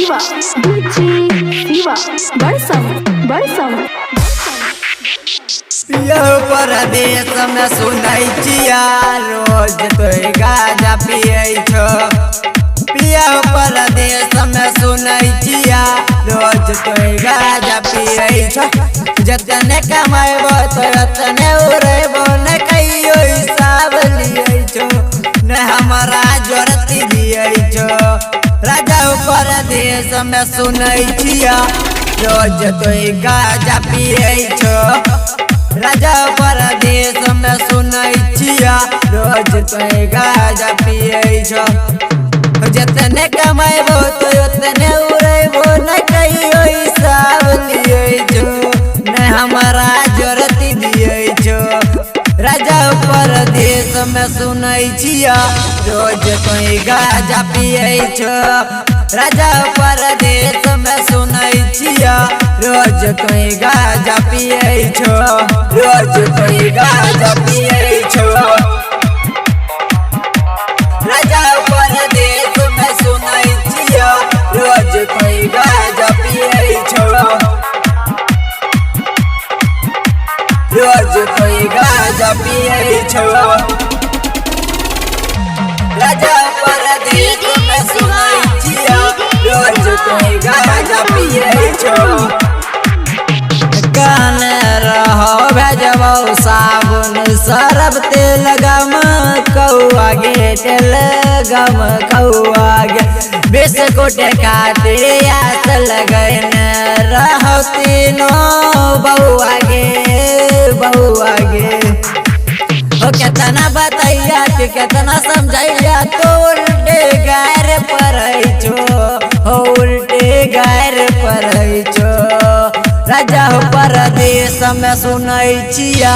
शिवा शिवा बड़सम पिया परदेश में सुनै छिया रोज तो गाजा पियै छो। पिया परदेश में सुनै छिया रोज तो गाजा पियै छो। जतने कमाइबो तो उतने उड़ेबो न कहियो हिसाब लियै छो न हमारा जोरती दियै छो। राजा परदेश में सुनै छिया रोज तो गाजा पियै छो। राजा परदेश में सुनै छिया रोज तो गाजा पियै छो। जतने कमाइबो तो उतने उड़ेबो न कहियो हिसाब लियै छो न हमारा जोरती दियै छो। राजा परदेश में सुनै छिया रोज तो गाजा पियै छो। राजा परदेश में सुनै छिया रोज तो गाजा पियै छो। रोज तो गाजा पियै छो। राजा परदेश में सुनै छिया रोज तो गाजा पियै छो। रोज तो गाजा पियै छो। राजा परदेश में सुनै छिया रोज तो गाजा पियै छो। कान रहो भेजबो साबुन सरफ तेल गम कौआ गे तेल गम कौआ गे। बिस्कुट खातिर आस लगन रहो तीनों बउआ गे बउआ गे। हो केतना बतैया कि केतना समझैया तो उल्टे गार परै छो हो उल्टे गार परै छो। राजा परदेश में सुनै छिया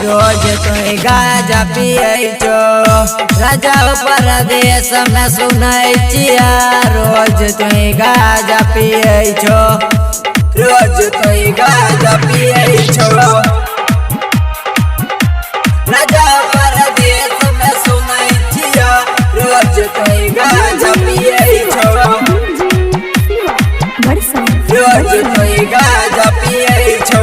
रोज तो गाजा पियै छो। राजा परदेश में सुनै छिया रोज तो गाजा पियै छो। रोज तो गाजा पियै छो। राजा परदेश में सुनै छिया रोज तो गाजा पियै छो। रोज तो गाजा पियै छो।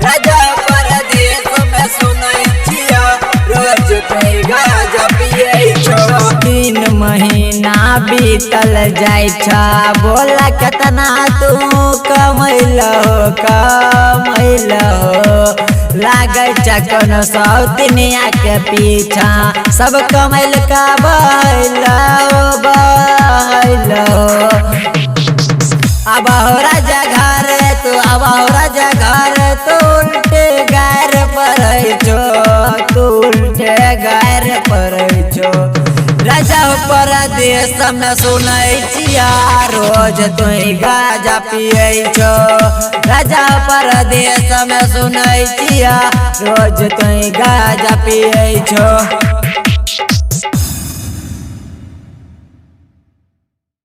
राजा परदेश में सुनै छिया रोज तो गाजा पियै छो। 3 महीना बीतल जाय छा बोला केतना तू कमैलो लागै छ कोनो सौतनिया के पीछा सब कमैल का बहलो अब राजा घर तू अब राजा घर तू उल्टे गार परै छो तू उल्टे गार परै छो। राजा परदेश में सुनै छिया रोज तो गाजा पियै छो। राजा परदेश में सुनै छिया रोज तो गाजा पियै छो।